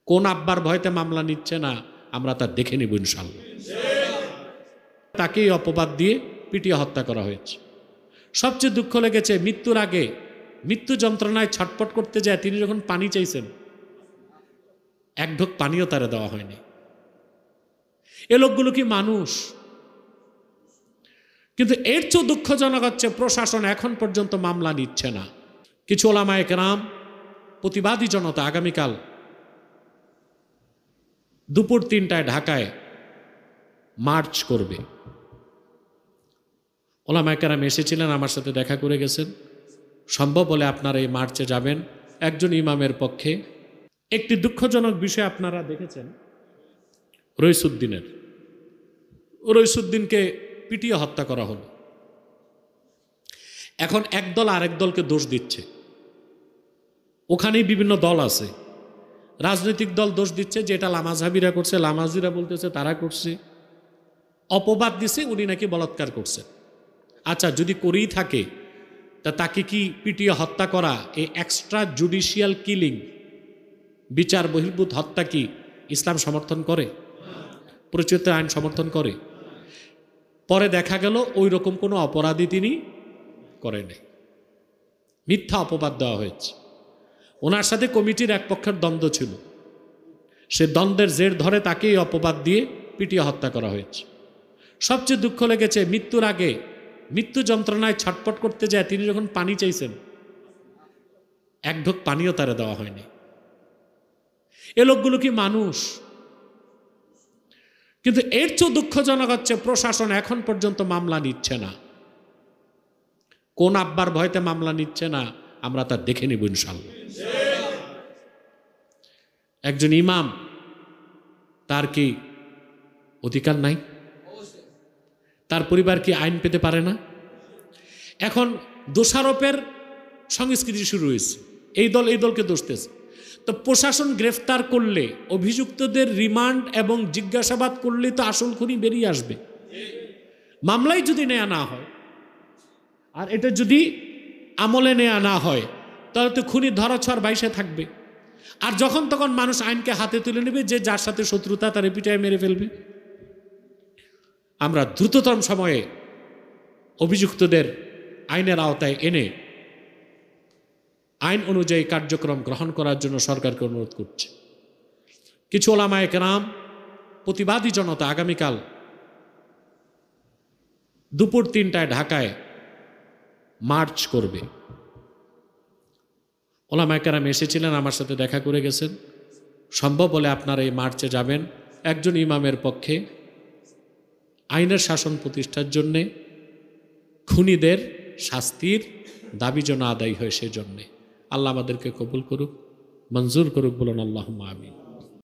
কোন আব্বার ভয়তে মামলা নিচ্ছে না আমরা তা দেখে নিব ইনশাআল্লাহ। তাকেই অপবাদ দিয়ে পিটিয়ে হত্যা করা হয়েছে। সবচেয়ে দুঃখ লেগেছে মৃত্যুর আগে, মৃত্যু যন্ত্রণায় ছটফট করতে যায় তিনি যখন পানি চাইছেন, এক ঢোক পানিও তারে দেওয়া হয়নি। এ লোকগুলো কি মানুষ? কিন্তু এর চেয়ে দুঃখজনক হচ্ছে প্রশাসন এখন পর্যন্ত মামলা নিচ্ছে না। কিছু ওলামায়ে কেরাম, প্রতিবাদী জনতা আগামীকাল দুপুর ৩টায় ঢাকায় মার্চ করবে। ওলামায়ে কেরাম এসেছিলেন, আমার সাথে দেখা করে গেছেন। সম্ভব হলে আপনারা এই মার্চে যাবেন একজন ইমামের পক্ষে। একটি দুঃখজনক বিষয় আপনারা দেখেছেন, রইসুদ্দিনকে পিটিয়ে হত্যা করা হলো। এখন একদল আরেক দলকে দোষ দিচ্ছে। ওখানেই বিভিন্ন দল আছে, রাজনৈতিক দল দোষ দিচ্ছে যে এটা লামাজহাবিরা করছে, লামাজিরা বলতেছে তারা করছে, অপবাদ দিছে উনি নাকি বলাৎকার করছে। আচ্ছা, যদি করেই থাকে তা তাকে কি পিটিয়ে হত্যা করা, এই এক্সট্রা জুডিশিয়াল কিলিং, বিচার বহির্ভূত হত্যা কি ইসলাম সমর্থন করে? প্রচলিত আইন সমর্থন করে? পরে দেখা গেল ওই রকম কোনো অপরাধী তিনি করেনি, মিথ্যা অপবাদ দেওয়া হয়েছে। ওনার সাথে কমিটির এক পক্ষের দ্বন্দ্ব ছিল, সে দ্বন্দ্বের জের ধরে তাকেই অপবাদ দিয়ে পিটিয়ে হত্যা করা হয়েছে। সবচেয়ে দুঃখ লেগেছে মৃত্যুর আগে, মৃত্যু যন্ত্রণায় ছটফট করতে যায় তিনি যখন পানি চাইছেন, এক ঢোক পানিও তারে দেওয়া হয়নি। এ লোকগুলো কি মানুষ? কিন্তু এর চেয়ে দুঃখজনক হচ্ছে প্রশাসন এখন পর্যন্ত মামলা নিচ্ছে না। কোন আব্বার ভয়তে মামলা নিচ্ছে না আমরা তা দেখে নিব ইনশাআল্লাহ। একজন ইমাম, তার কি অধিকার নাই? তার পরিবার কি আইন পেতে পারে না? এখন দোষারোপের সংস্কৃতি শুরু হয়েছে, এই দল এই দলকে দোষতেছে। তো প্রশাসন গ্রেফতার করলে, অভিযুক্তদের রিমান্ড এবং জিজ্ঞাসাবাদ করলে তো আসল খুনি বেরিয়ে আসবে। মামলাই যদি নেওয়া না হয়, আর এটা যদি আমলে নেওয়া না হয়, তাহলে তো খুনি ধরাছোঁয়ার বাইশে থাকবে। আর যখন তখন মানুষ আইনকে হাতে তুলে নেবে, যে যার সাথে শত্রুতা তার পিটায় মেরে ফেলবে। আমরা দ্রুততম সময়ে অভিযুক্তদের আইনের আওতায় এনে আইন অনুযায়ী কার্যক্রম গ্রহণ করার জন্য সরকারকে অনুরোধ করছে। কিছু ওলামায়ে কেরাম, প্রতিবাদী জনতা আগামীকাল দুপুর ৩টায় ঢাকায় মার্চ করবে। ওলামায়ে কেরাম এসেছিলেন, আমার সাথে দেখা করে গেছেন। সম্ভব হলে আপনারা এই মার্চে যাবেন একজন ইমামের পক্ষে, আইনের শাসন প্রতিষ্ঠার জন্যে, খুনিদের শাস্তির দাবি যেন আদায় হয় সেজন্যে। আল্লাহ আমাদেরকে কবুল করুক, মঞ্জুর করুক, বলুন আল্লাহুম্মা আমিন।